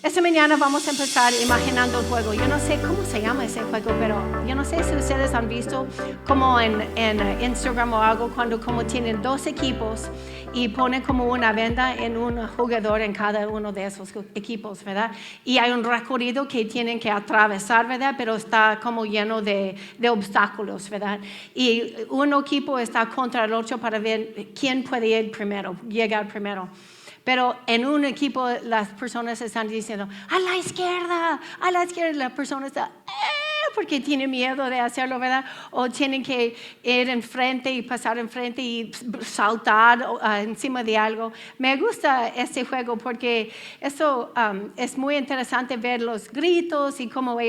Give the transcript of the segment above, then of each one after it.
Esta mañana vamos a empezar imaginando el juego. Yo no sé cómo se llama ese juego, pero yo no sé si ustedes han visto como en Instagram o algo cuando como tienen dos equipos y ponen como una venda en un jugador en cada uno de esos equipos, ¿verdad? Y hay un recorrido que tienen que atravesar, ¿verdad? Pero está como lleno de obstáculos, ¿verdad? Y un equipo está contra el otro para ver quién puede ir primero, llegar primero. Pero en un equipo las personas están diciendo, a la izquierda, la persona está, porque tiene miedo de hacerlo, ¿verdad? O tienen que ir enfrente y pasar enfrente y saltar encima de algo. Me gusta este juego porque eso es muy interesante ver los gritos y como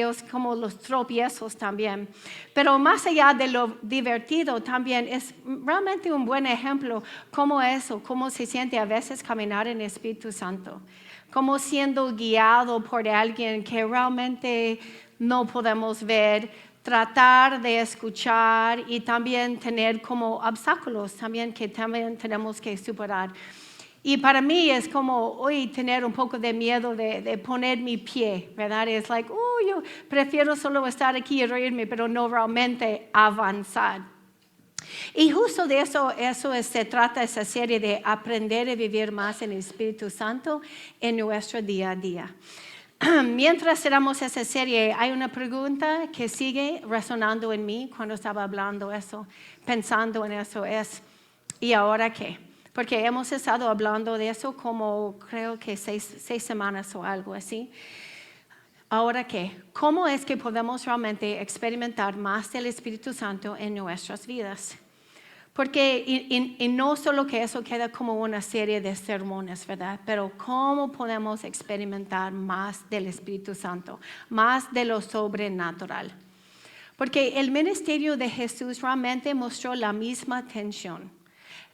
los tropiezos también. Pero más allá de lo divertido también es realmente un buen ejemplo cómo se siente a veces caminar en el Espíritu Santo. Como siendo guiado por alguien que realmente no podemos ver, tratar de escuchar y también tener como obstáculos también que también tenemos que superar. Y para mí es como hoy tener un poco de miedo de poner mi pie, ¿verdad? Es like, yo prefiero solo estar aquí y reírme, pero no realmente avanzar. Y justo de eso se trata esa serie de aprender a vivir más en el Espíritu Santo en nuestro día a día. Mientras cerramos esa serie, hay una pregunta que sigue resonando en mí cuando estaba hablando eso, pensando en eso, es, ¿y ahora qué? Porque hemos estado hablando de eso como creo que 6 semanas o algo así. ¿Ahora qué? ¿Cómo es que podemos realmente experimentar más del Espíritu Santo en nuestras vidas? Porque y no solo que eso queda como una serie de sermones, ¿verdad? Pero ¿cómo podemos experimentar más del Espíritu Santo? Más de lo sobrenatural. Porque el ministerio de Jesús realmente mostró la misma tensión.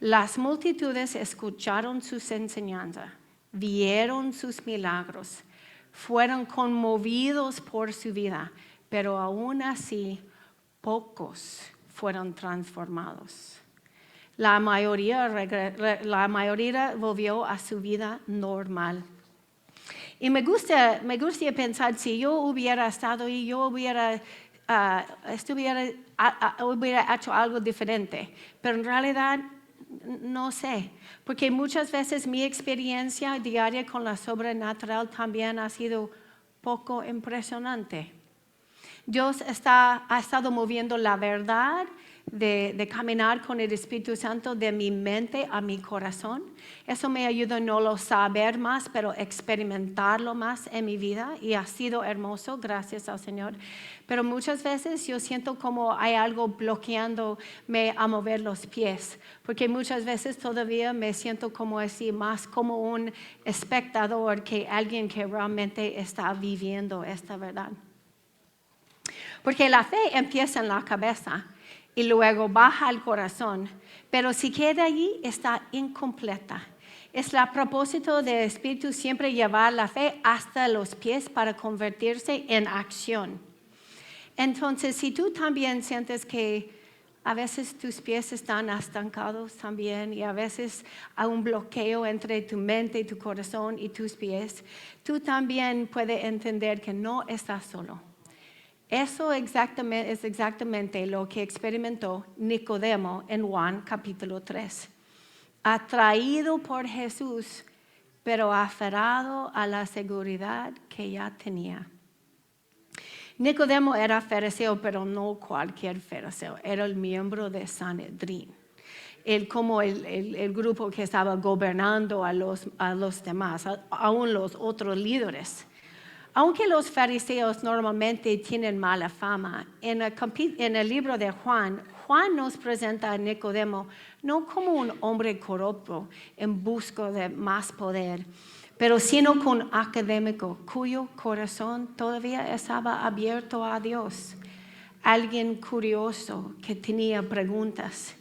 Las multitudes escucharon sus enseñanzas, vieron sus milagros, fueron conmovidos por su vida, pero aún así pocos fueron transformados. La mayoría volvió a su vida normal. Y me gusta pensar si yo hubiera estado ahí, yo hubiera hecho algo diferente. Pero en realidad no sé, porque muchas veces mi experiencia diaria con la sobrenatural también ha sido poco impresionante. Dios ha estado moviendo la verdad de caminar con el Espíritu Santo de mi mente a mi corazón. Eso me ayuda no lo saber más, pero experimentarlo más en mi vida y ha sido hermoso, gracias al Señor. Pero muchas veces yo siento como hay algo bloqueándome a mover los pies, porque muchas veces todavía me siento como así, más como un espectador que alguien que realmente está viviendo esta verdad. Porque la fe empieza en la cabeza y luego baja al corazón, pero si queda allí está incompleta. Es el propósito del Espíritu siempre llevar la fe hasta los pies para convertirse en acción. Entonces, si tú también sientes que a veces tus pies están estancados también y a veces hay un bloqueo entre tu mente, tu corazón y tus pies, tú también puedes entender que no estás solo. Eso es exactamente lo que experimentó Nicodemo en Juan capítulo 3. Atraído por Jesús, pero aferrado a la seguridad que ya tenía. Nicodemo era fariseo, pero no cualquier fariseo. Era el miembro de Sanedrín. Como el grupo que estaba gobernando a los demás, aún los otros líderes. Aunque los fariseos normalmente tienen mala fama, en el libro de Juan nos presenta a Nicodemo no como un hombre corrupto en busca de más poder, pero sino como un académico cuyo corazón todavía estaba abierto a Dios, alguien curioso que tenía preguntas.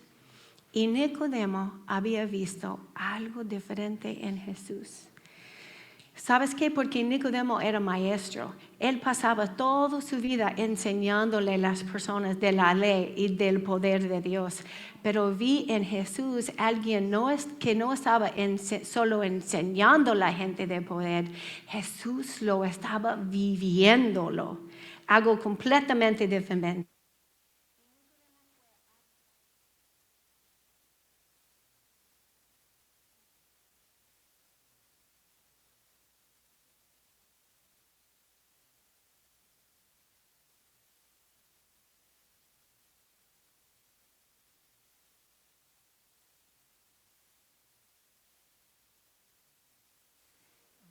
Y Nicodemo había visto algo diferente en Jesús. ¿Sabes qué? Porque Nicodemo era maestro. Él pasaba toda su vida enseñándole a las personas de la ley y del poder de Dios. Pero vi en Jesús alguien que no estaba solo enseñando a la gente de poder. Jesús lo estaba viviéndolo. Algo completamente diferente.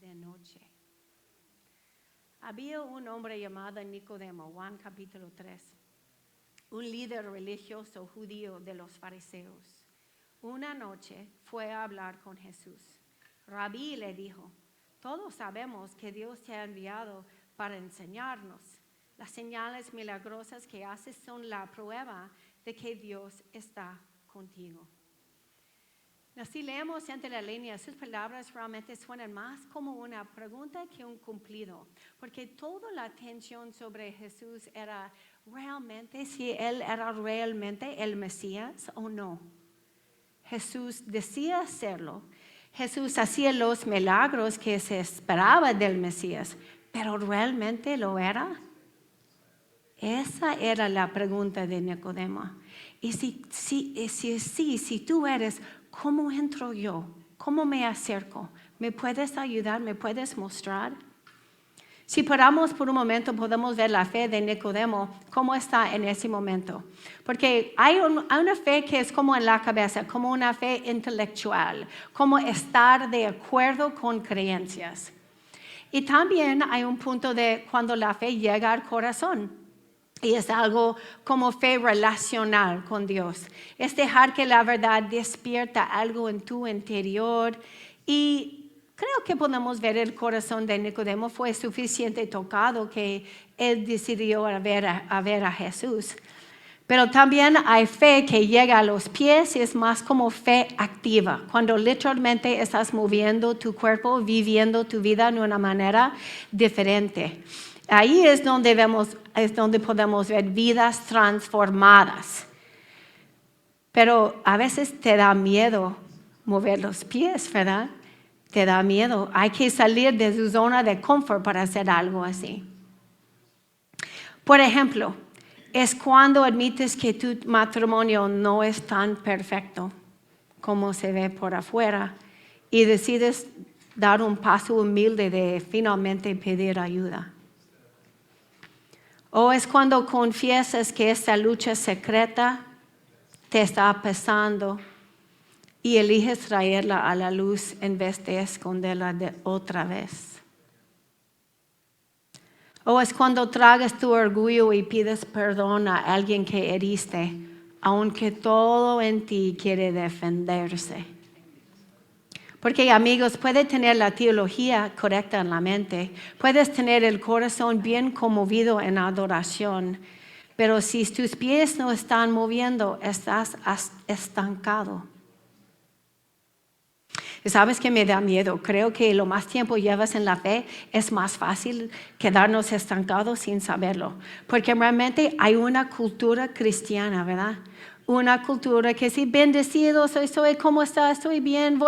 De noche. Había un hombre llamado Nicodemo, Juan capítulo 3, un líder religioso judío de los fariseos. Una noche fue a hablar con Jesús. Rabí le dijo, todos sabemos que Dios te ha enviado para enseñarnos. Las señales milagrosas que haces son la prueba de que Dios está contigo. Si leemos entre las líneas, sus palabras realmente suenan más como una pregunta que un cumplido, porque toda la atención sobre Jesús era realmente si Él era realmente el Mesías o no. Jesús decía hacerlo, Jesús hacía los milagros que se esperaba del Mesías, pero ¿realmente lo era? Esa era la pregunta de Nicodemo. Y si tú eres, ¿cómo entro yo? ¿Cómo me acerco? ¿Me puedes ayudar? ¿Me puedes mostrar? Si paramos por un momento, podemos ver la fe de Nicodemo, cómo está en ese momento. Porque hay una fe que es como en la cabeza, como una fe intelectual, como estar de acuerdo con creencias. Y también hay un punto de cuando la fe llega al corazón. Y es algo como fe relacional con Dios. Es dejar que la verdad despierta algo en tu interior. Y creo que podemos ver el corazón de Nicodemo fue suficiente tocado que él decidió ver a Jesús. Pero también hay fe que llega a los pies y es más como fe activa. Cuando literalmente estás moviendo tu cuerpo, viviendo tu vida de una manera diferente. Ahí es donde podemos ver vidas transformadas. Pero a veces te da miedo mover los pies, ¿verdad? Te da miedo. Hay que salir de su zona de confort para hacer algo así. Por ejemplo, es cuando admites que tu matrimonio no es tan perfecto como se ve por afuera y decides dar un paso humilde de finalmente pedir ayuda. O es cuando confiesas que esta lucha secreta te está pesando y eliges traerla a la luz en vez de esconderla otra vez. O es cuando tragas tu orgullo y pides perdón a alguien que heriste, aunque todo en ti quiere defenderse. Porque amigos, puedes tener la teología correcta en la mente, puedes tener el corazón bien conmovido en adoración, pero si tus pies no están moviendo, estás estancado. ¿Sabes qué me da miedo? Creo que lo más tiempo llevas en la fe es más fácil quedarnos estancados sin saberlo, porque realmente hay una cultura cristiana, ¿verdad? Una cultura que sí, bendecido soy, ¿cómo estás? Estoy bien,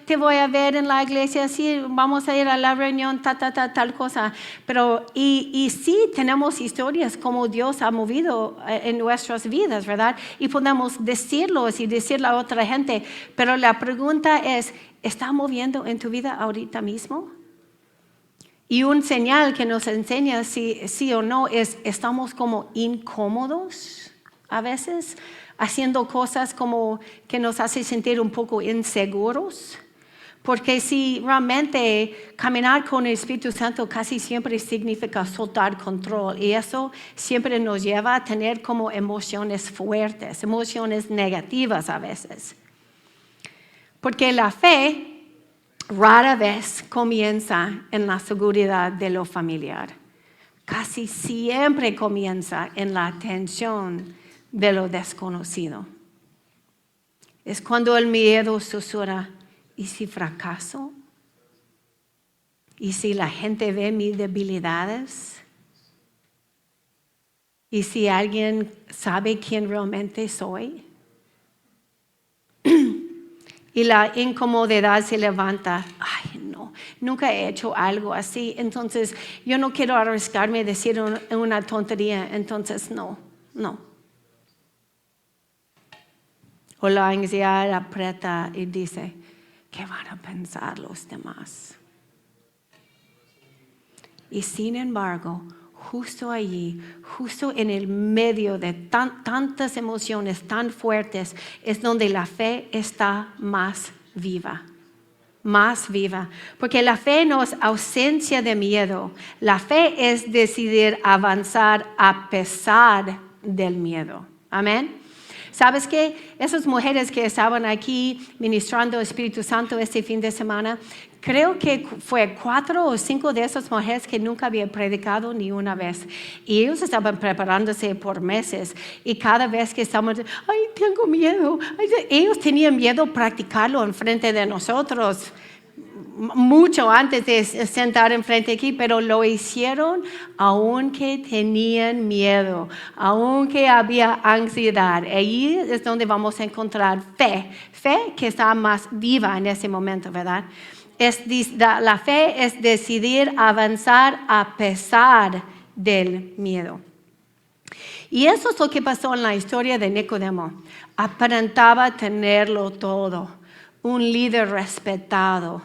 te voy a ver en la iglesia, sí, vamos a ir a la reunión, tal cosa. Pero, y sí tenemos historias como Dios ha movido en nuestras vidas, ¿verdad? Y podemos decirlos y decirle a otra gente, pero la pregunta es, ¿está moviendo en tu vida ahorita mismo? Y un señal que nos enseña si sí o no es, estamos como incómodos a veces, haciendo cosas como que nos hace sentir un poco inseguros. Porque si realmente caminar con el Espíritu Santo casi siempre significa soltar control. Y eso siempre nos lleva a tener como emociones fuertes, emociones negativas a veces. Porque la fe rara vez comienza en la seguridad de lo familiar. Casi siempre comienza en la tensión de lo desconocido. Es cuando el miedo susurra, ¿y si fracaso? Y si la gente ve mis debilidades, y si alguien sabe quién realmente soy, y la incomodidad se levanta, ay no, nunca he hecho algo así, entonces yo no quiero arriesgarme a decir una tontería, entonces no. O la ansiedad aprieta y dice, ¿qué van a pensar los demás? Y sin embargo, justo allí, justo en el medio de tantas emociones tan fuertes, es donde la fe está más viva. Más viva. Porque la fe no es ausencia de miedo. La fe es decidir avanzar a pesar del miedo. Amén. ¿Sabes qué? Esas mujeres que estaban aquí ministrando Espíritu Santo este fin de semana, creo que fue 4 o 5 de esas mujeres que nunca habían predicado ni una vez. Y ellos estaban preparándose por meses. Y cada vez que estaban, ay, tengo miedo. Ellos tenían miedo practicarlo enfrente de nosotros. Mucho antes de sentar enfrente aquí, pero lo hicieron aunque tenían miedo, aunque había ansiedad. Ahí es donde vamos a encontrar fe que está más viva en ese momento, ¿verdad? La fe es decidir avanzar a pesar del miedo. Y eso es lo que pasó en la historia de Nicodemo. Aparentaba tenerlo todo, un líder respetado,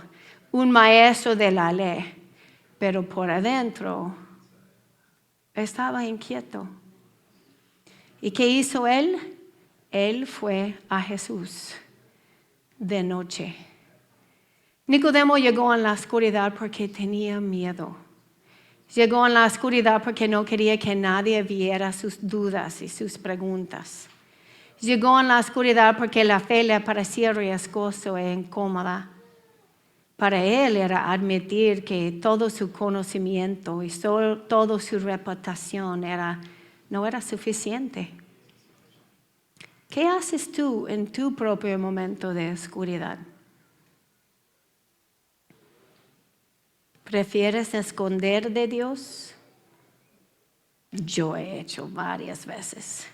un maestro de la ley, pero por adentro estaba inquieto. ¿Y qué hizo él? Él fue a Jesús de noche. Nicodemo llegó en la oscuridad porque tenía miedo. Llegó en la oscuridad porque no quería que nadie viera sus dudas y sus preguntas. Llegó en la oscuridad porque la fe le parecía riesgosa e incómoda. Para él era admitir que todo su conocimiento y toda su reputación no era suficiente. ¿Qué haces tú en tu propio momento de oscuridad? ¿Prefieres esconder de Dios? Yo he hecho varias veces.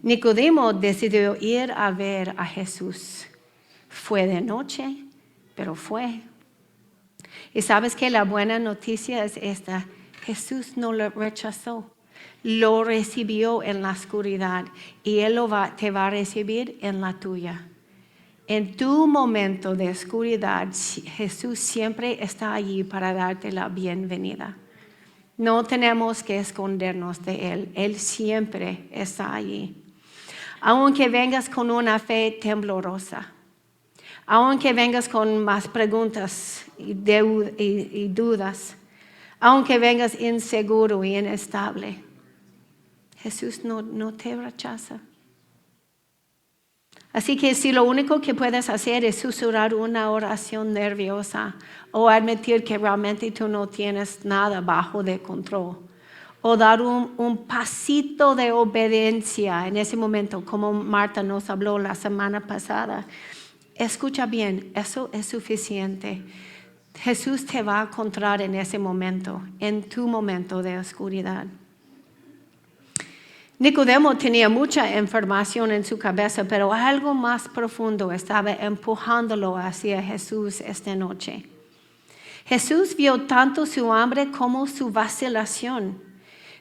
Nicodemo decidió ir a ver a Jesús. Fue de noche, pero fue. Y sabes que la buena noticia es esta: Jesús no lo rechazó, lo recibió en la oscuridad y Él te va a recibir en la tuya. En tu momento de oscuridad, Jesús siempre está allí para darte la bienvenida. No tenemos que escondernos de Él, Él siempre está allí. Aunque vengas con una fe temblorosa, aunque vengas con más preguntas y dudas, aunque vengas inseguro y inestable, Jesús no te rechaza. Así que si lo único que puedes hacer es susurrar una oración nerviosa o admitir que realmente tú no tienes nada bajo de control, o dar un pasito de obediencia en ese momento, como Marta nos habló la semana pasada, escucha bien, eso es suficiente. Jesús te va a encontrar en ese momento, en tu momento de oscuridad. Nicodemo tenía mucha información en su cabeza, pero algo más profundo estaba empujándolo hacia Jesús esta noche. Jesús vio tanto su hambre como su vacilación,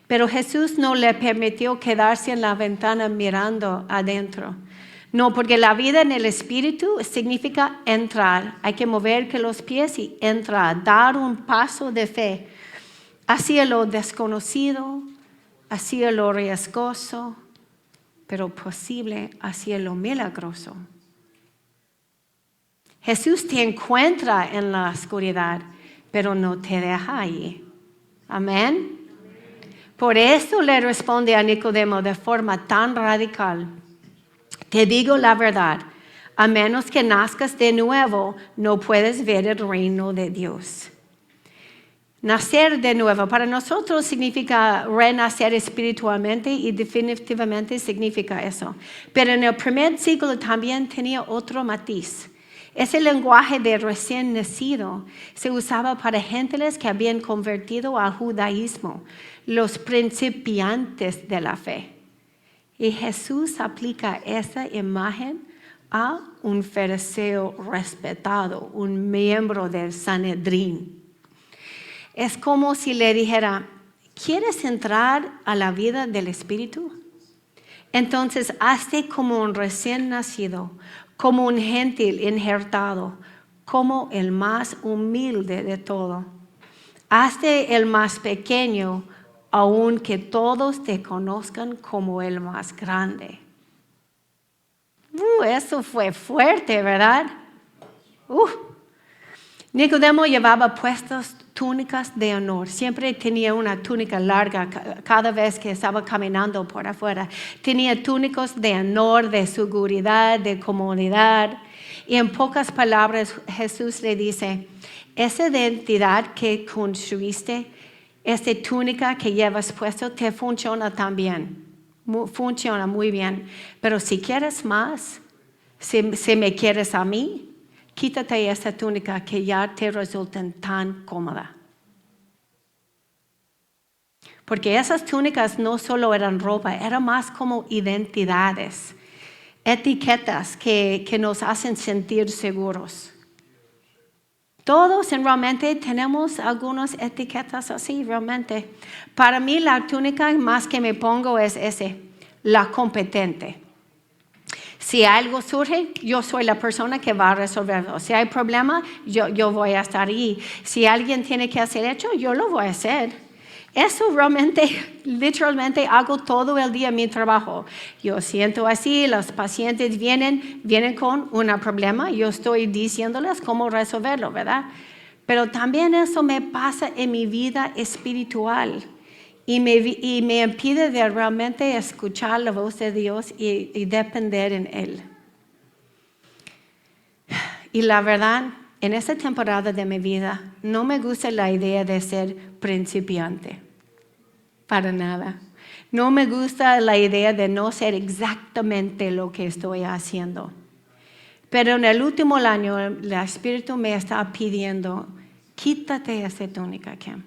pero Jesús no le permitió quedarse en la ventana mirando adentro. No, porque la vida en el Espíritu significa entrar. Hay que mover que los pies y entrar, dar un paso de fe hacia lo desconocido, hacia lo riesgoso, pero posible hacia lo milagroso. Jesús te encuentra en la oscuridad, pero no te deja allí. Amén. Por eso le responde a Nicodemo de forma tan radical: te digo la verdad, a menos que nazcas de nuevo, no puedes ver el reino de Dios. Nacer de nuevo para nosotros significa renacer espiritualmente y definitivamente significa eso. Pero en el primer siglo también tenía otro matiz. Ese lenguaje de recién nacido se usaba para gentiles que habían convertido al judaísmo, los principiantes de la fe. Y Jesús aplica esa imagen a un fariseo respetado, un miembro del Sanedrín. Es como si le dijera, ¿quieres entrar a la vida del Espíritu? Entonces, hazte como un recién nacido, como un gentil injertado, como el más humilde de todo. Hazte el más pequeño, aunque todos te conozcan como el más grande. Eso fue fuerte, ¿verdad? Nicodemo llevaba puestas túnicas de honor. Siempre tenía una túnica larga cada vez que estaba caminando por afuera. Tenía túnicas de honor, de seguridad, de comodidad. Y en pocas palabras Jesús le dice, esa identidad que construiste, esta túnica que llevas puesto, te funciona también. Funciona muy bien. Pero si quieres más, si me quieres a mí, quítate esta túnica que ya te resulta tan cómoda. Porque esas túnicas no solo eran ropa, eran más como identidades, etiquetas que nos hacen sentir seguros. Todos realmente tenemos algunas etiquetas así, realmente. Para mí la túnica más que me pongo es la competente. Si algo surge, yo soy la persona que va a resolverlo. Si hay problema, yo voy a estar ahí. Si alguien tiene que hacer esto, yo lo voy a hacer. Eso realmente, literalmente hago todo el día en mi trabajo. Yo siento así, los pacientes vienen con un problema, yo estoy diciéndoles cómo resolverlo, ¿verdad? Pero también eso me pasa en mi vida espiritual. Y me impide de realmente escuchar la voz de Dios y depender en Él. Y la verdad, en esta temporada de mi vida, no me gusta la idea de ser principiante. Para nada. No me gusta la idea de no ser exactamente lo que estoy haciendo. Pero en el último año, el Espíritu me está pidiendo, quítate esa túnica, Kim.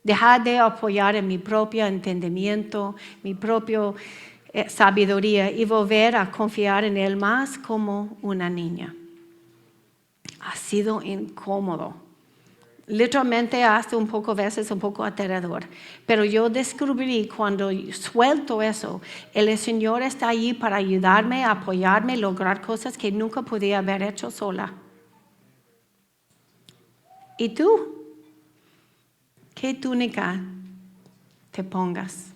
Dejar de apoyar en mi propio entendimiento, mi propia sabiduría y volver a confiar en Él más como una niña. Ha sido incómodo. Literalmente hasta a veces un poco aterrador. Pero yo descubrí cuando suelto eso, el Señor está allí para ayudarme, apoyarme, lograr cosas que nunca podía haber hecho sola. ¿Y tú? ¿Qué túnica te pongas?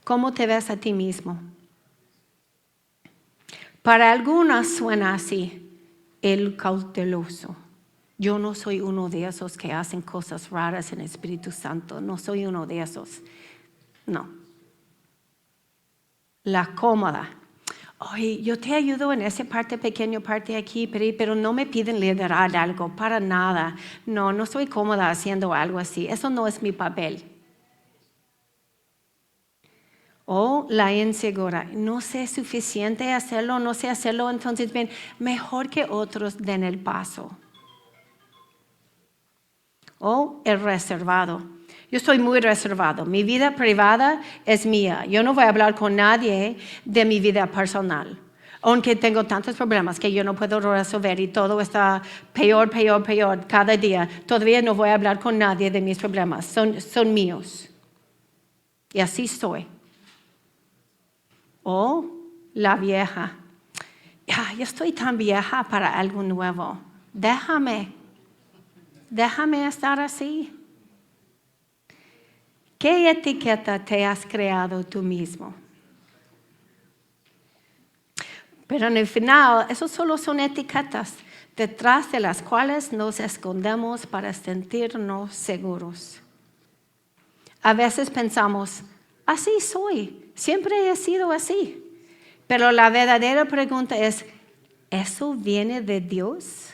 ¿Cómo te ves a ti mismo? Para algunas suena así, el cauteloso. Yo no soy uno de esos que hacen cosas raras en el Espíritu Santo. No soy uno de esos. No. La cómoda. Oye, yo te ayudo en esa pequeña parte aquí, pero no me piden liderar algo, para nada. No soy cómoda haciendo algo así. Eso no es mi papel. O la insegura. No sé suficiente hacerlo, no sé hacerlo, entonces bien, mejor que otros den el paso. O el reservado. Yo soy muy reservado. Mi vida privada es mía. Yo no voy a hablar con nadie de mi vida personal. Aunque tengo tantos problemas que yo no puedo resolver y todo está peor cada día. Todavía no voy a hablar con nadie de mis problemas. Son míos. Y así soy. O la vieja. Yo estoy tan vieja para algo nuevo. Déjame estar así. ¿Qué etiqueta te has creado tú mismo? Pero en el final, eso solo son etiquetas detrás de las cuales nos escondemos para sentirnos seguros. A veces pensamos, así soy, siempre he sido así. Pero la verdadera pregunta es, ¿eso viene de Dios?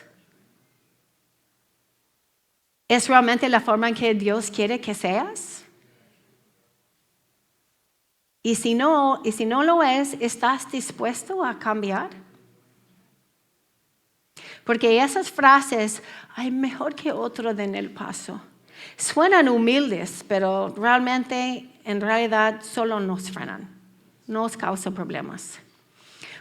¿Es realmente la forma en que Dios quiere que seas? Y si no lo es, ¿estás dispuesto a cambiar? Porque esas frases, ay, mejor que otro den el paso. Suenan humildes, pero realmente, en realidad, solo nos frenan. Nos causan problemas.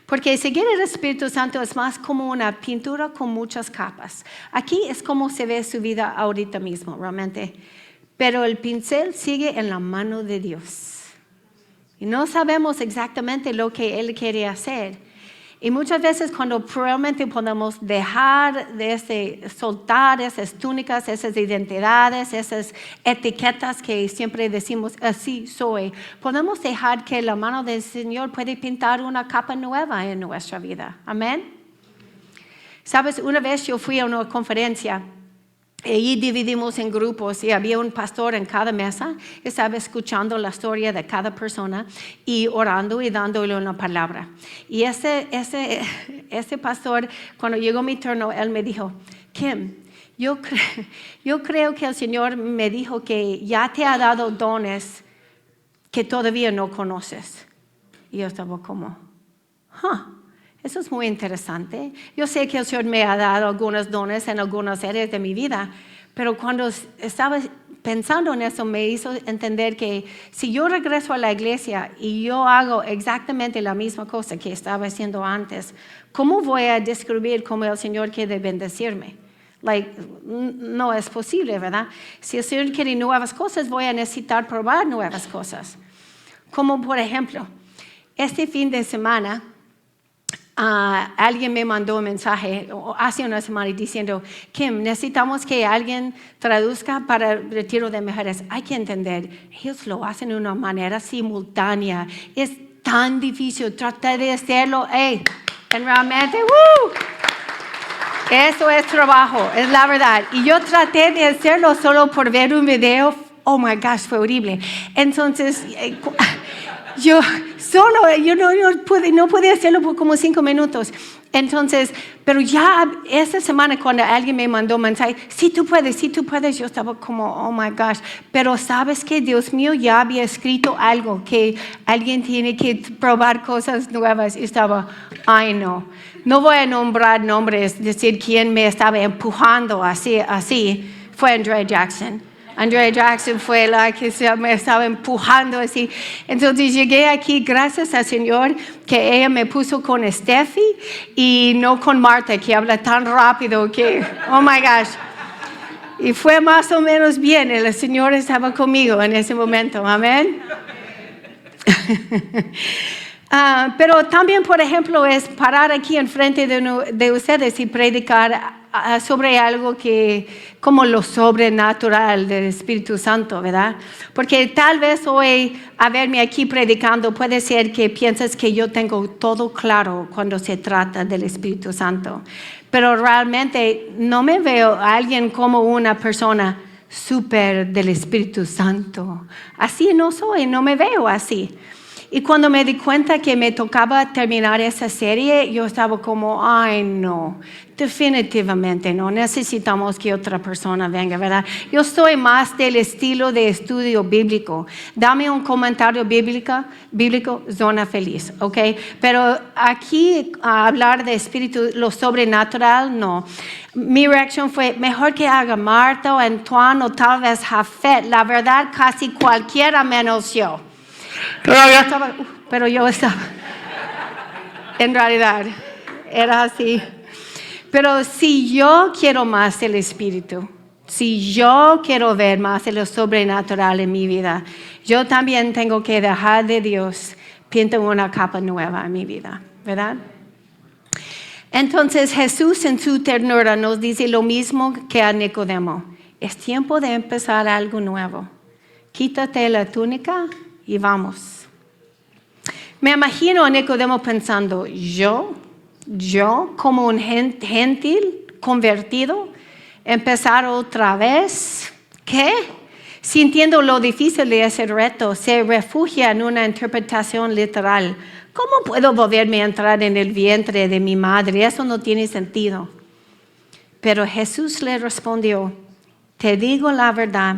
Porque seguir el Espíritu Santo es más como una pintura con muchas capas. Aquí es como se ve su vida ahorita mismo, realmente. Pero el pincel sigue en la mano de Dios. Y no sabemos exactamente lo que Él quiere hacer. Y muchas veces cuando realmente podemos dejar de soltar esas túnicas, esas identidades, esas etiquetas que siempre decimos, así soy, podemos dejar que la mano del Señor puede pintar una capa nueva en nuestra vida. Amén. Sabes, una vez yo fui a una conferencia. Y dividimos en grupos y había un pastor en cada mesa, estaba escuchando la historia de cada persona y orando y dándole una palabra. Y ese pastor, cuando llegó mi turno, él me dijo, Kim, yo creo que el Señor me dijo que ya te ha dado dones que todavía no conoces. Y yo estaba como, eso es muy interesante. Yo sé que el Señor me ha dado algunos dones en algunas áreas de mi vida, pero cuando estaba pensando en eso me hizo entender que si yo regreso a la iglesia y yo hago exactamente la misma cosa que estaba haciendo antes, ¿cómo voy a describir cómo el Señor quiere bendecirme? No es posible, ¿verdad? Si el Señor quiere nuevas cosas, voy a necesitar probar nuevas cosas. Como por ejemplo, este fin de semana, alguien me mandó un mensaje hace una semana diciendo, Kim, necesitamos que alguien traduzca para el retiro de mujeres. Hay que entender, ellos lo hacen de una manera simultánea. Es tan difícil tratar de hacerlo. Realmente, eso es trabajo, es la verdad. Y yo traté de hacerlo solo por ver un video. Oh my gosh, fue horrible. Entonces, yo no pude hacerlo por como 5 minutos. Entonces, pero ya esta semana cuando alguien me mandó un mensaje, sí tú puedes, yo estaba como, oh my gosh. Pero sabes que Dios mío ya había escrito algo, que alguien tiene que probar cosas nuevas. Y estaba, ay no voy a nombrar nombres, decir quién me estaba empujando así. Fue Andrea Jackson. Andrea Jackson fue la que me estaba empujando así. Entonces llegué aquí gracias al Señor que ella me puso con Steffi y no con Marta, que habla tan rápido que, oh my gosh. Y fue más o menos bien, el Señor estaba conmigo en ese momento, amén. Pero también, por ejemplo, es parar aquí enfrente de ustedes y predicar sobre algo que, como lo sobrenatural del Espíritu Santo, ¿verdad? Porque tal vez hoy, a verme aquí predicando, puede ser que pienses que yo tengo todo claro cuando se trata del Espíritu Santo. Pero realmente no me veo a alguien como una persona súper del Espíritu Santo. Así no soy, no me veo así. Y cuando me di cuenta que me tocaba terminar esa serie, yo estaba como, ay no, definitivamente no, necesitamos que otra persona venga, ¿verdad? Yo soy más del estilo de estudio bíblico. Dame un comentario bíblico, zona feliz, ¿ok? Pero aquí hablar de espíritu, lo sobrenatural, no. Mi reacción fue, mejor que haga Marta o Antoine o tal vez Jafet. La verdad, casi cualquiera menos yo. Pero yo estaba, en realidad, era así. Pero si yo quiero más del Espíritu, si yo quiero ver más de lo sobrenatural en mi vida, yo también tengo que dejar de Dios, pintar una capa nueva en mi vida, ¿verdad? Entonces Jesús en su ternura nos dice lo mismo que a Nicodemo. Es tiempo de empezar algo nuevo. Quítate la túnica y vamos. Me imagino a Nicodemo pensando, yo como un gentil convertido, empezar otra vez, ¿qué? Sintiendo lo difícil de ese reto, se refugia en una interpretación literal. ¿Cómo puedo volverme a entrar en el vientre de mi madre? Eso no tiene sentido. Pero Jesús le respondió, te digo la verdad.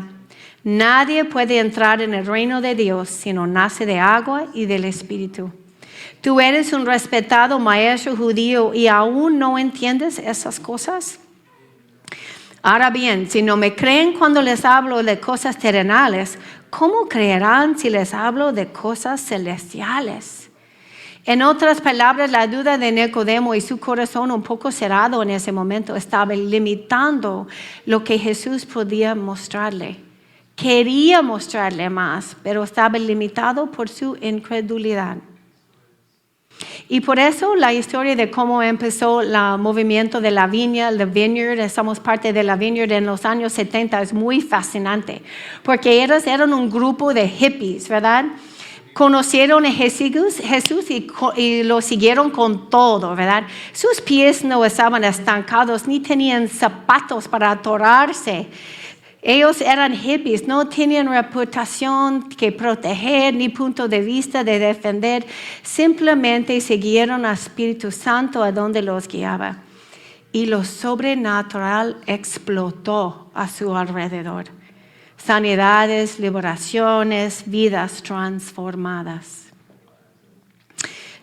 Nadie puede entrar en el reino de Dios si no nace de agua y del Espíritu. Tú eres un respetado maestro judío y aún no entiendes esas cosas. Ahora bien, si no me creen cuando les hablo de cosas terrenales, ¿cómo creerán si les hablo de cosas celestiales? En otras palabras, la duda de Nicodemo y su corazón un poco cerrado en ese momento estaba limitando lo que Jesús podía mostrarle. Quería mostrarle más, pero estaba limitado por su incredulidad. Y por eso la historia de cómo empezó el movimiento de la viña, la Vineyard, somos parte de la Vineyard en los años 70, es muy fascinante, porque ellos eran un grupo de hippies, ¿verdad? Conocieron a Jesús y lo siguieron con todo, ¿verdad? Sus pies no estaban estancados, ni tenían zapatos para atorarse. Ellos eran hippies, no tenían reputación que proteger ni punto de vista de defender. Simplemente siguieron al Espíritu Santo a donde los guiaba. Y lo sobrenatural explotó a su alrededor. Sanidades, liberaciones, vidas transformadas.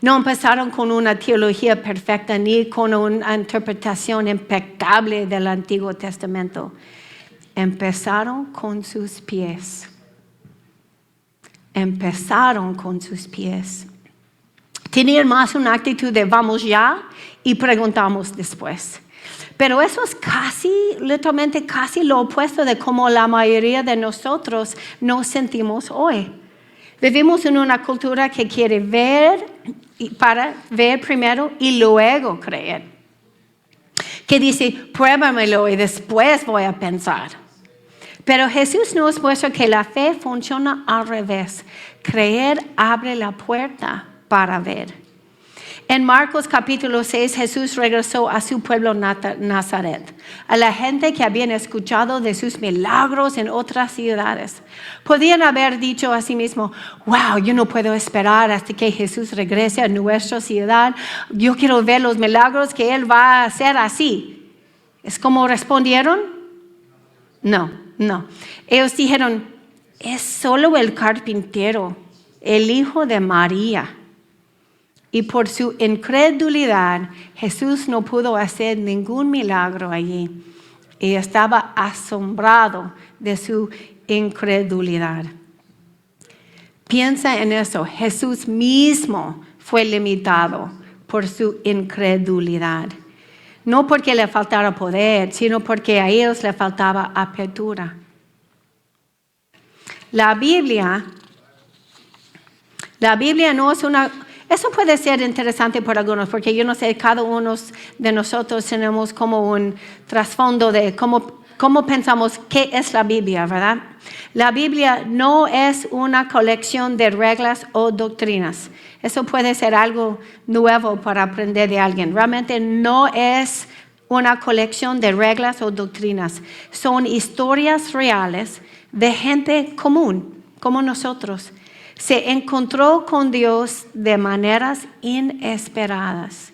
No empezaron con una teología perfecta ni con una interpretación impecable del Antiguo Testamento. Empezaron con sus pies. Empezaron con sus pies. Tenían más una actitud de vamos ya y preguntamos después. Pero eso es literalmente casi lo opuesto de cómo la mayoría de nosotros nos sentimos hoy. Vivimos en una cultura que quiere ver para ver primero y luego creer. Que dice, pruébamelo y después voy a pensar. Pero Jesús nos muestra que la fe funciona al revés. Creer abre la puerta para ver. En Marcos capítulo 6, Jesús regresó a su pueblo Nazaret, a la gente que habían escuchado de sus milagros en otras ciudades. Podían haber dicho a sí mismo, wow, yo no puedo esperar hasta que Jesús regrese a nuestra ciudad. Yo quiero ver los milagros que Él va a hacer así. ¿Es como respondieron? No. Ellos dijeron, es solo el carpintero, el hijo de María. Y por su incredulidad, Jesús no pudo hacer ningún milagro allí. Y estaba asombrado de su incredulidad. Piensa en eso. Jesús mismo fue limitado por su incredulidad. No porque le faltara poder, sino porque a ellos le faltaba apertura. La Biblia no es una... Eso puede ser interesante para algunos, porque yo no sé, cada uno de nosotros tenemos como un trasfondo de cómo pensamos qué es la Biblia, ¿verdad? La Biblia no es una colección de reglas o doctrinas. Eso puede ser algo nuevo para aprender de alguien. Realmente no es una colección de reglas o doctrinas. Son historias reales de gente común, como nosotros. Se encontró con Dios de maneras inesperadas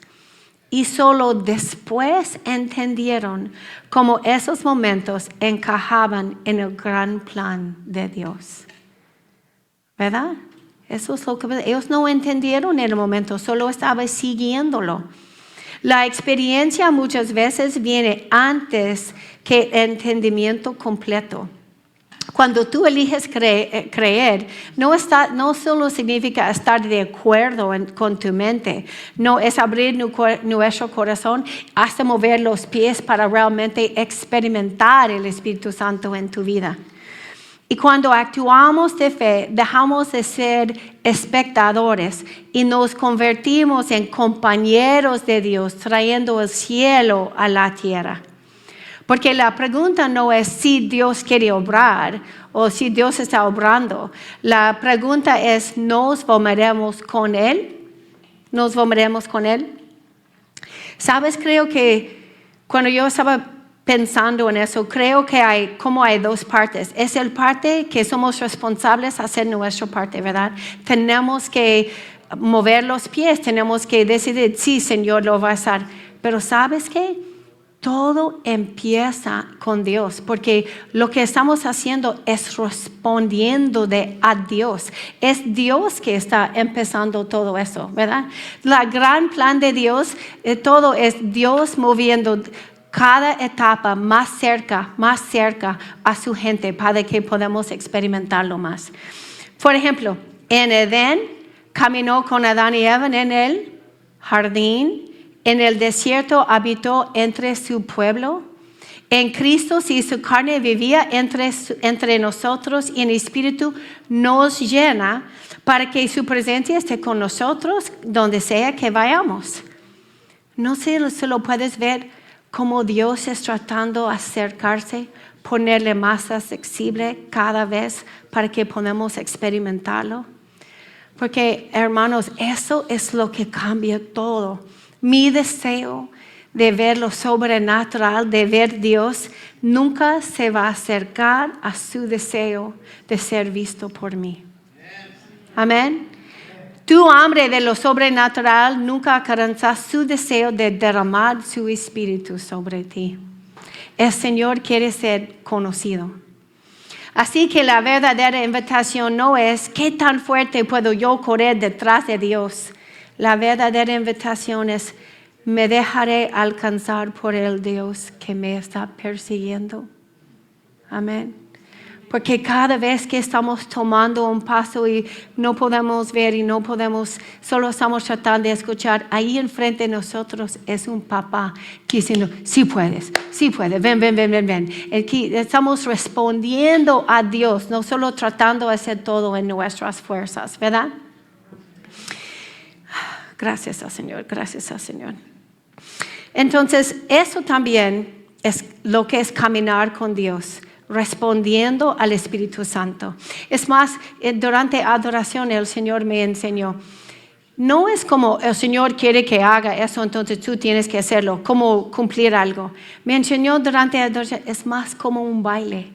y solo después entendieron cómo esos momentos encajaban en el gran plan de Dios. ¿Verdad? Eso es lo que ellos no entendieron en el momento, solo estaban siguiéndolo. La experiencia muchas veces viene antes que el entendimiento completo. Cuando tú eliges creer, no solo significa estar de acuerdo con tu mente, no es abrir nuestro corazón hasta mover los pies para realmente experimentar el Espíritu Santo en tu vida. Y cuando actuamos de fe, dejamos de ser espectadores y nos convertimos en compañeros de Dios, trayendo el cielo a la tierra. Porque la pregunta no es si Dios quiere obrar o si Dios está obrando. La pregunta es, ¿nos volveremos con Él? ¿Nos volveremos con Él? ¿Sabes? Creo que cuando yo estaba pensando en eso, creo que hay dos partes. Es el parte que somos responsables de hacer nuestra parte, ¿verdad? Tenemos que mover los pies, tenemos que decidir, sí, Señor, lo va a hacer. Pero ¿sabes qué? todo empieza con Dios, porque lo que estamos haciendo es respondiendo a Dios. Es Dios que está empezando todo eso, ¿verdad? La gran plan de Dios, todo es Dios moviendo cada etapa más cerca a su gente para que podamos experimentarlo más. Por ejemplo, en Edén caminó con Adán y Eva en el jardín. En el desierto habitó entre su pueblo. En Cristo, si su carne vivía entre nosotros y en espíritu nos llena para que su presencia esté con nosotros donde sea que vayamos. No sé si lo puedes ver cómo Dios es tratando de acercarse, ponerle más accesible cada vez para que podamos experimentarlo. Porque, hermanos, eso es lo que cambia todo. Mi deseo de ver lo sobrenatural, de ver Dios, nunca se va a acercar a su deseo de ser visto por mí. Amén. Tu hambre de lo sobrenatural nunca alcanzará su deseo de derramar su espíritu sobre ti. El Señor quiere ser conocido. Así que la verdadera invitación no es ¿qué tan fuerte puedo yo correr detrás de Dios? La verdadera invitación es me dejaré alcanzar por el Dios que me está persiguiendo. Amén. Porque cada vez que estamos tomando un paso y no podemos ver y no podemos, solo estamos tratando de escuchar, ahí enfrente de nosotros es un papá que diciendo, sí puedes, ven. Aquí estamos respondiendo a Dios, no solo tratando de hacer todo en nuestras fuerzas, ¿verdad? Gracias al Señor. Entonces, eso también es lo que es caminar con Dios, respondiendo al Espíritu Santo. Es más, durante adoración el Señor me enseñó, no es como el Señor quiere que haga eso, entonces tú tienes que hacerlo, como cumplir algo. Me enseñó durante adoración, es más como un baile.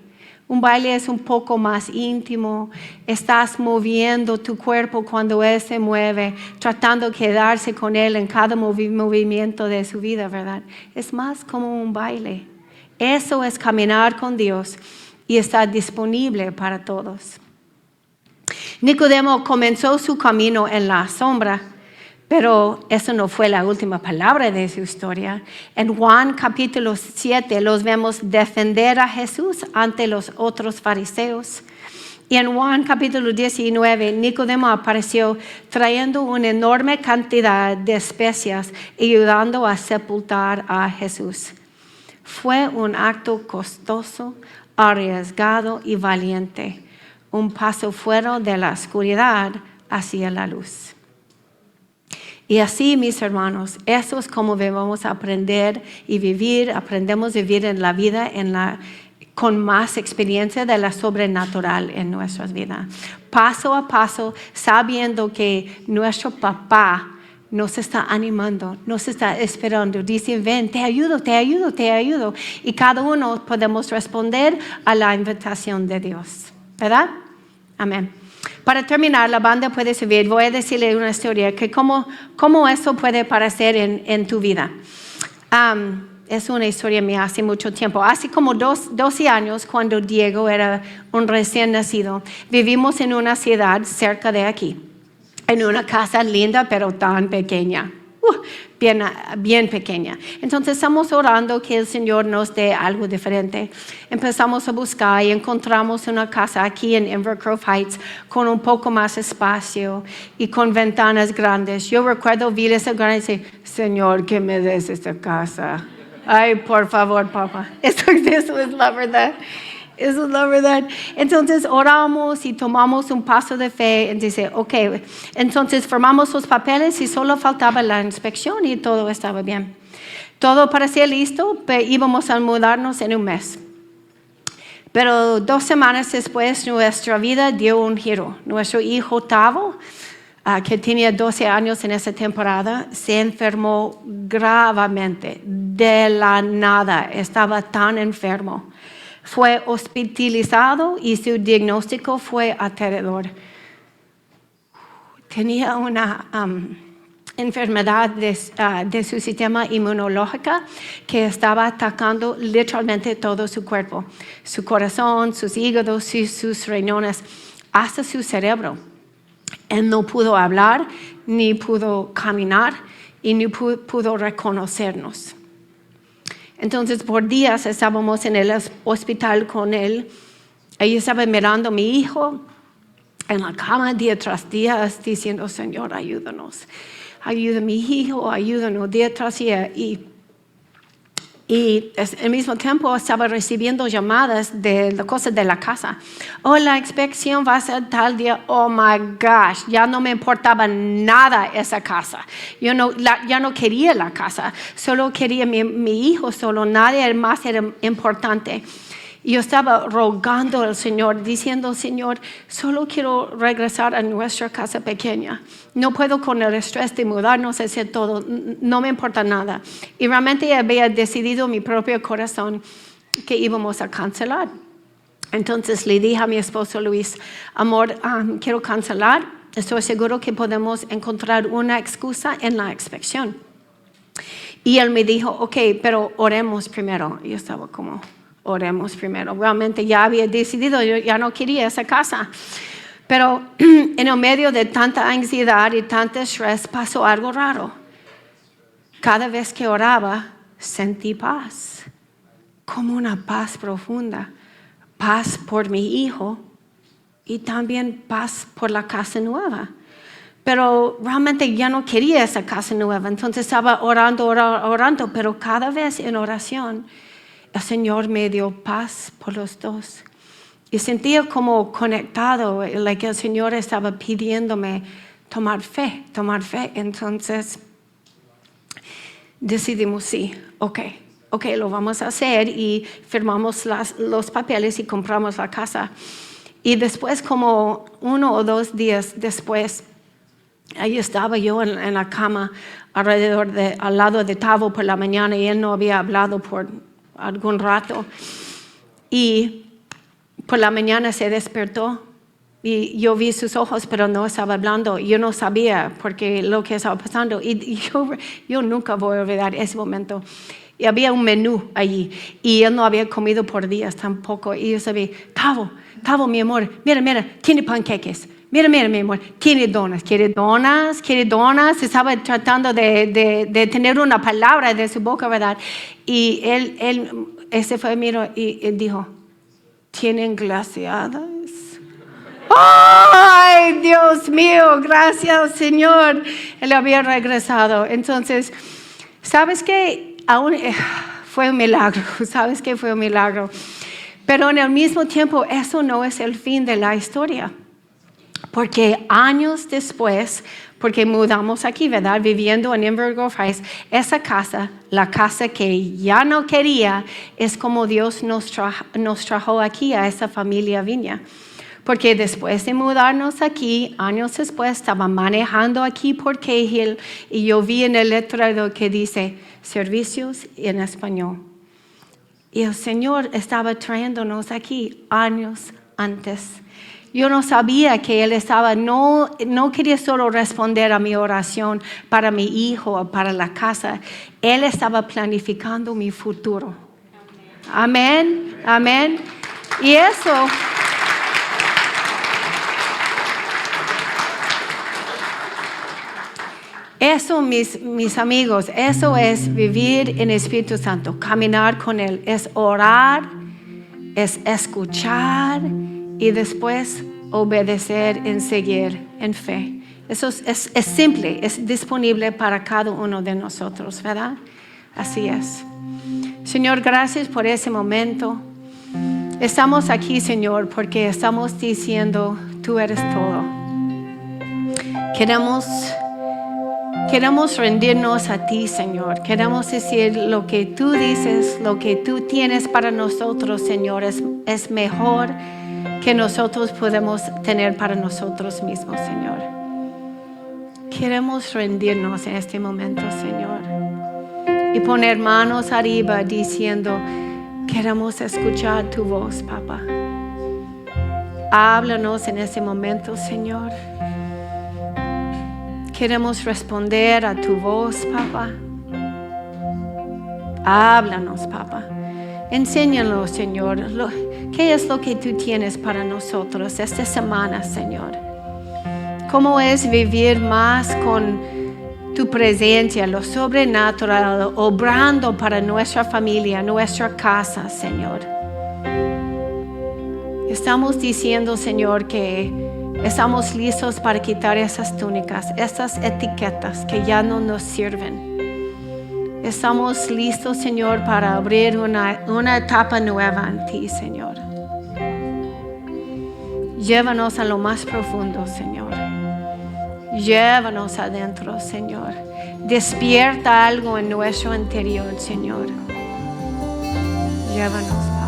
Un baile es un poco más íntimo, estás moviendo tu cuerpo cuando Él se mueve, tratando de quedarse con Él en cada movimiento de su vida, ¿verdad? Es más como un baile. Eso es caminar con Dios y está disponible para todos. Nicodemo comenzó su camino en la sombra, pero eso no fue la última palabra de su historia. En Juan capítulo 7 los vemos defender a Jesús ante los otros fariseos. Y en Juan capítulo 19, Nicodemo apareció trayendo una enorme cantidad de especias y ayudando a sepultar a Jesús. Fue un acto costoso, arriesgado y valiente. Un paso fuera de la oscuridad hacia la luz. Y así, mis hermanos, eso es como debemos aprender y vivir. Aprendemos a vivir en la vida con más experiencia de la sobrenatural en nuestras vidas. Paso a paso, sabiendo que nuestro papá nos está animando, nos está esperando. Dice, ven, te ayudo. Y cada uno podemos responder a la invitación de Dios. ¿Verdad? Amén. Para terminar, la banda puede subir. Voy a decirle una historia que cómo eso puede parecer en tu vida. Es una historia mía hace mucho tiempo. Hace como 12 años, cuando Diego era un recién nacido, vivimos en una ciudad cerca de aquí, en una casa linda pero tan pequeña. Bien pequeña. Entonces estamos orando que el Señor nos dé algo diferente. Empezamos a buscar y encontramos una casa aquí en Invergrove Heights con un poco más espacio y con ventanas grandes. Yo recuerdo ver esa grande y decir, Señor, que me des esta casa. Ay, por favor, papá. Eso es la verdad. Eso es la verdad. Entonces oramos y tomamos un paso de fe y dice, ok, entonces formamos los papeles y solo faltaba la inspección y todo estaba bien. Todo parecía listo, pero íbamos a mudarnos en un mes. Pero 2 semanas después nuestra vida dio un giro. Nuestro hijo Tavo, que tenía 12 años en esa temporada, se enfermó gravemente. De la nada, estaba tan enfermo. Fue hospitalizado y su diagnóstico fue aterrador. Tenía una enfermedad de su sistema inmunológico que estaba atacando literalmente todo su cuerpo, su corazón, sus hígados, sus riñones, hasta su cerebro. Él no pudo hablar, ni pudo caminar, y ni pudo reconocernos. Entonces, por días estábamos en el hospital con él. Ella estaba mirando a mi hijo en la cama día tras día, diciendo, Señor, ayúdanos. Ayuda a mi hijo, ayúdanos día tras día. Y al mismo tiempo estaba recibiendo llamadas de las cosas de la casa. Oh, la inspección va a ser tal día. Oh, my gosh, ya no me importaba nada esa casa. Ya no quería la casa. Solo quería mi hijo, solo nadie más era importante. Yo estaba rogando al Señor, diciendo, Señor, solo quiero regresar a nuestra casa pequeña. No puedo con el estrés de mudarnos, hacer todo. No me importa nada. Y realmente había decidido en mi propio corazón que íbamos a cancelar. Entonces le dije a mi esposo Luis, amor, quiero cancelar. Estoy seguro que podemos encontrar una excusa en la inspección. Y él me dijo, ok, pero oremos primero. Y yo estaba como... Oremos primero. Realmente ya había decidido, yo ya no quería esa casa. Pero en el medio de tanta ansiedad y tanto estrés pasó algo raro. Cada vez que oraba, sentí paz. Como una paz profunda. Paz por mi hijo y también paz por la casa nueva. Pero realmente ya no quería esa casa nueva. Entonces estaba orando, pero cada vez en oración, el Señor me dio paz por los dos. Y sentía como conectado, que el Señor estaba pidiéndome tomar fe. Entonces decidimos sí, ok, lo vamos a hacer y firmamos los papeles y compramos la casa. Y después, como 1 o 2 días después, ahí estaba yo en la cama al lado de Tavo por la mañana y él no había hablado por algún rato. Y por la mañana se despertó y yo vi sus ojos, pero no estaba hablando. Yo no sabía porque lo que estaba pasando. Y yo nunca voy a olvidar ese momento. Y había un menú allí y él no había comido por días tampoco. Y yo sabía, Tavo, mi amor, mira, tiene panqueques. Mira, mi amor, tiene donas. ¿Quiere donas? Estaba tratando de tener una palabra de su boca, ¿verdad? Y ese fue, y él dijo, ¿tienen glaseadas? ¡Ay, Dios mío! Gracias, Señor. Él había regresado. Entonces, ¿sabes qué? Fue un milagro. ¿Sabes qué? Fue un milagro. Pero en el mismo tiempo, eso no es el fin de la historia. Porque años después, porque mudamos aquí, ¿verdad? Viviendo en Inver Grove Heights, esa casa, la casa que ya no quería, es como Dios nos trajo aquí a esa familia Viña. Porque después de mudarnos aquí, años después, estaba manejando aquí por Cahill y yo vi en el letrero que dice servicios en español. Y el Señor estaba trayéndonos aquí años antes. Yo no sabía que Él no quería solo responder a mi oración para mi hijo o para la casa. Él estaba planificando mi futuro. Amén. Y eso, mis amigos, eso es vivir en Espíritu Santo, caminar con Él, es orar, es escuchar y después obedecer en seguir en fe. Eso es simple, es disponible para cada uno de nosotros, ¿verdad? Así es. Señor, gracias por ese momento. Estamos aquí, Señor, porque estamos diciendo, tú eres todo. Queremos rendirnos a ti, Señor. Queremos decir lo que tú dices, lo que tú tienes para nosotros, Señor, es mejor que nosotros podemos tener para nosotros mismos, Señor. Queremos rendirnos en este momento, Señor, y poner manos arriba diciendo, queremos escuchar tu voz, papá. Háblanos en este momento, Señor. Queremos responder a tu voz, papá. Háblanos, papá. Enséñanos, Señor, qué es lo que tú tienes para nosotros esta semana, Señor. Cómo es vivir más con tu presencia, lo sobrenatural, obrando para nuestra familia, nuestra casa, Señor. Estamos diciendo, Señor, que estamos listos para quitar esas túnicas, esas etiquetas que ya no nos sirven. Estamos listos, Señor, para abrir una etapa nueva en ti, Señor. Llévanos a lo más profundo, Señor. Llévanos adentro, Señor. Despierta algo en nuestro interior, Señor. Llévanos.